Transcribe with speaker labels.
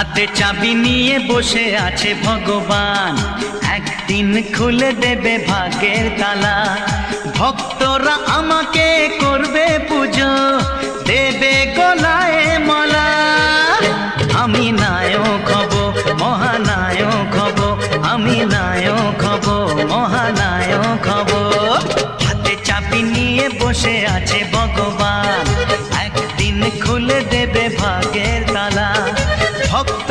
Speaker 1: হাতে চাবি নিয়ে বসে আছে ভগবান, একদিন খুলে দেবে ভাগ্যের তালা। ভক্তরা আমাকে করবে পুজো, দেবে গলায় মালা। আমি নায়ক হব, মহানায়ক হব, আমি নায়ক হব, মহানায়ক হব। হাতে চাবি নিয়ে বসে আছে ভগবান, একদিন খুলে দেবে ভাগ্যের তালা। ভক্ত